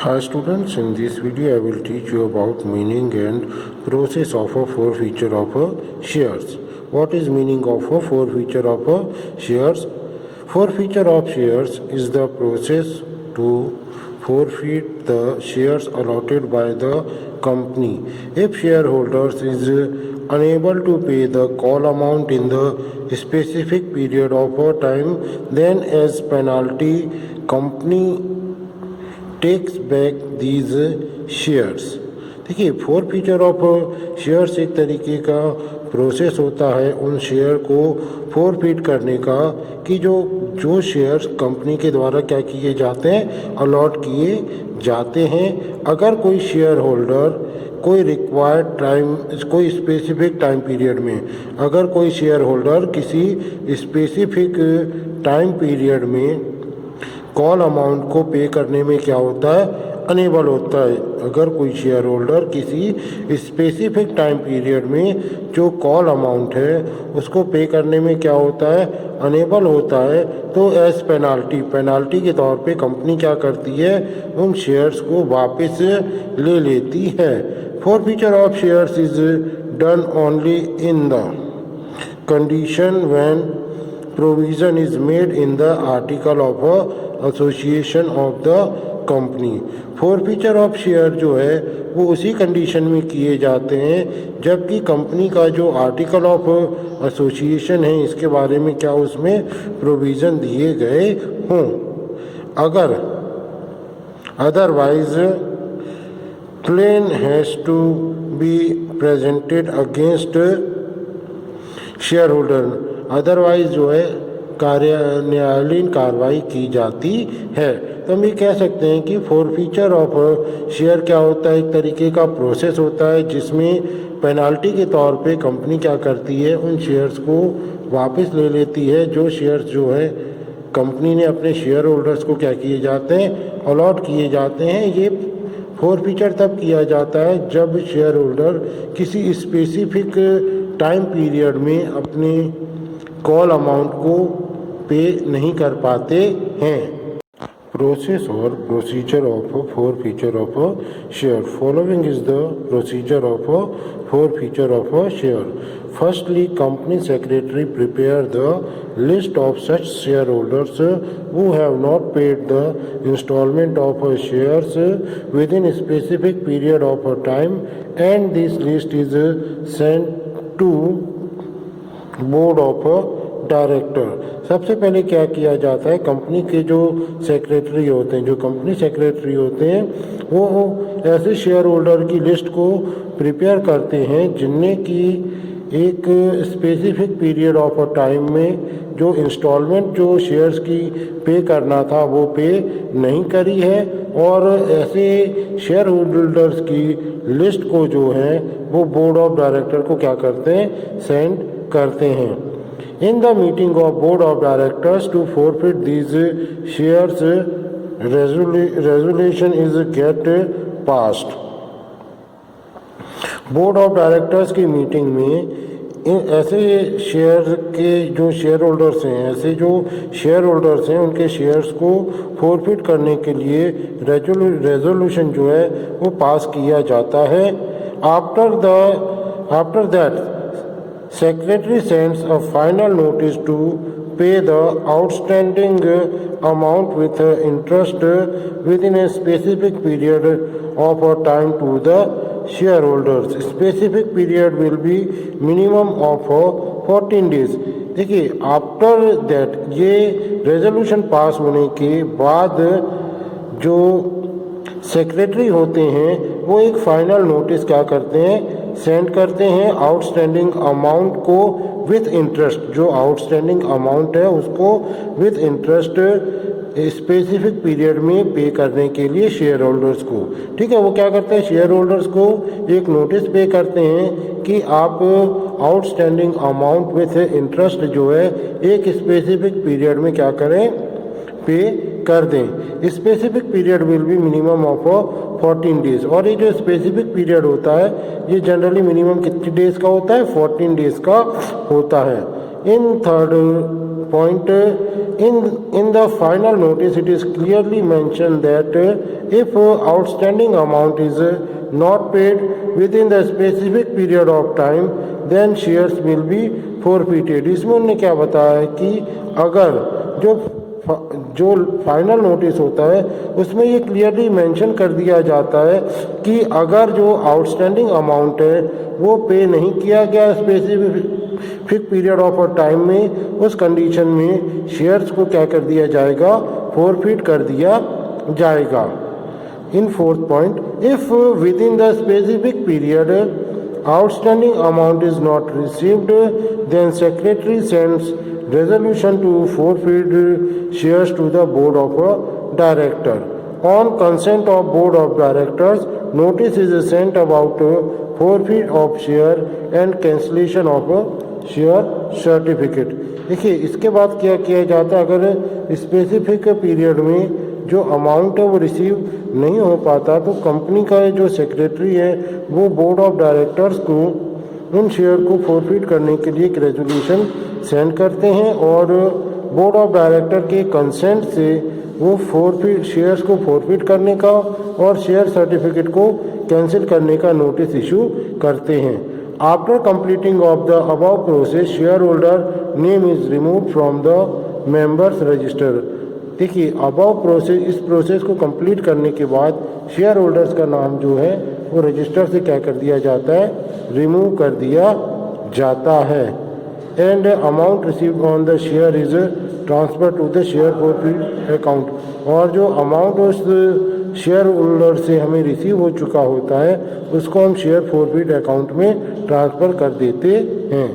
Hi students, in this video I will teach you about meaning and process of a forfeiture of a shares. What is meaning of a forfeiture of a shares? Forfeiture of shares is the process to forfeit the shares allotted by the company. If shareholders is unable to pay the call amount in the specific period of a time, then as penalty company takes back these shares. देखिए, forfeiture of shares एक तरीके का process होता है उन share को forfeit करने का कि जो शेयर्स कंपनी के द्वारा क्या किए जाते हैं, अलॉट किए जाते हैं। अगर कोई शेयर होल्डर कोई रिक्वायर्ड टाइम, कोई स्पेसिफिक टाइम पीरियड में, अगर कोई शेयर होल्डर किसी स्पेसिफिक टाइम पीरियड में कॉल अमाउंट को पे करने में क्या होता है, अनेबल होता है। अगर कोई शेयर होल्डर किसी स्पेसिफिक टाइम पीरियड में जो कॉल अमाउंट है उसको पे करने में क्या होता है, अनेबल होता है, तो एज पेनाल्टी के तौर पे कंपनी क्या करती है, उन शेयर्स को वापस ले लेती है। Forfeiture of shares is done only in the condition when provision is made in the article of association of the company. Forfeiture of share जो है वो उसी कंडीशन में किए जाते हैं जबकि कंपनी का जो आर्टिकल ऑफ एसोसिएशन है इसके बारे में क्या उसमें प्रोविज़न दिए गए हों। अगर otherwise claim has to be presented against shareholder, otherwise जो है न्यायालयीन कार्रवाई की जाती है। तो हम ये कह सकते हैं कि फॉरफीचर ऑफ शेयर क्या होता है, एक तरीके का प्रोसेस होता है जिसमें पेनाल्टी के तौर पे कंपनी क्या करती है, उन शेयर्स को वापस ले लेती है जो शेयर्स जो है कंपनी ने अपने शेयर होल्डर्स को क्या किए जाते हैं, अलॉट किए जाते हैं। ये फॉरफीचर तब किया जाता है जब शेयर होल्डर किसी स्पेसिफिक टाइम पीरियड में अपने कॉल अमाउंट को पे नहीं कर पाते हैं। प्रोसेस और procedure of forfeiture of share. Following is the procedure of forfeiture of share. Firstly, company secretary prepare the list of such share holders who have not paid the installment of shares within a specific period of time, and this list is sent to board of director. सबसे पहले क्या किया जाता है, company के जो secretary होते हैं, जो कंपनी सेक्रेटरी होते हैं, वो ऐसे शेयर होल्डर की लिस्ट को प्रिपेयर करते हैं जिनने की एक स्पेसिफिक पीरियड ऑफ टाइम में जो इंस्टॉलमेंट जो शेयर्स की पे करना था वो पे नहीं करी है, और ऐसे शेयर होल्डर्स की लिस्ट को जो है वो बोर्ड ऑफ डायरेक्टर को क्या करते हैं, सेंड करते हैं। In the meeting of board of directors to forfeit these shares resolution is get passed. Board of directors की मीटिंग में ऐसे शेयर के जो शेयर होल्डर्स हैं, ऐसे जो शेयर होल्डर्स हैं उनके शेयर्स को फॉरफिट करने के लिए रेजोल्यूशन जो है वो पास किया जाता है। After that Secretary sends a final notice to pay the outstanding amount with interest within a specific period of time to the shareholders. Specific period will be minimum of 14 days. देखिए, after that ये resolution pass होने के बाद जो secretary होते हैं वो एक फाइनल नोटिस क्या करते हैं, सेंड करते हैं आउटस्टैंडिंग अमाउंट को विथ इंटरेस्ट। जो आउटस्टैंडिंग अमाउंट है उसको विथ इंटरेस्ट स्पेसिफिक पीरियड में पे करने के लिए शेयर होल्डर्स को। ठीक है, वो क्या करते हैं, शेयर होल्डर्स को एक नोटिस पे करते हैं कि आप आउटस्टैंडिंग अमाउंट विथ इंटरेस्ट जो है एक स्पेसिफिक पीरियड में क्या करें, पे कर दें। Specific period will be minimum of 14 days. और ये जो स्पेसिफिक पीरियड होता है ये जनरली मिनिमम कितने डेज का होता है, 14 डेज का होता है। In third point, in the final notice it is clearly mentioned that if outstanding amount is not paid within the specific period of time then shares will be forfeited. इसमें उन्होंने क्या बताया है कि अगर जो फाइनल नोटिस होता है उसमें ये क्लियरली मेंशन कर दिया जाता है कि अगर जो आउटस्टैंडिंग अमाउंट है वो पे नहीं किया गया स्पेसिफिक पीरियड ऑफ टाइम में, उस कंडीशन में शेयर्स को क्या कर दिया जाएगा, फोरफिट कर दिया जाएगा. In fourth point, if with in the specific period outstanding amount is not received then secretary sends resolution to forfeit shares to the board of director. On consent of board of directors notice is sent about forfeit of share and cancellation of share certificate. देखिए इसके बाद क्या किया जाता है, अगर specific period में जो अमाउंट है वो रिसीव नहीं हो पाता तो कंपनी का जो सेक्रेटरी है वो बोर्ड ऑफ डायरेक्टर्स को उन शेयर को फोरफिट करने के लिए एक रेजोल्यूशन सेंड करते हैं और बोर्ड ऑफ डायरेक्टर के कंसेंट से वो शेयर्स को फोरफिट करने का और शेयर सर्टिफिकेट को कैंसिल करने का नोटिस इशू करते हैं. After completing of the above process share holder name is remove from the members register. देखिए अबव प्रोसेस, इस प्रोसेस को कंप्लीट करने के बाद शेयर होल्डर्स का नाम जो है वो रजिस्टर से क्या कर दिया जाता है, रिमूव कर दिया जाता है. And amount received on the share is transfer to the share forfeit account. और जो अमाउंट उस शेयर होल्डर से हमें रिसीव हो चुका होता है उसको हम शेयर फोरफिट अकाउंट में ट्रांसफ़र कर देते हैं.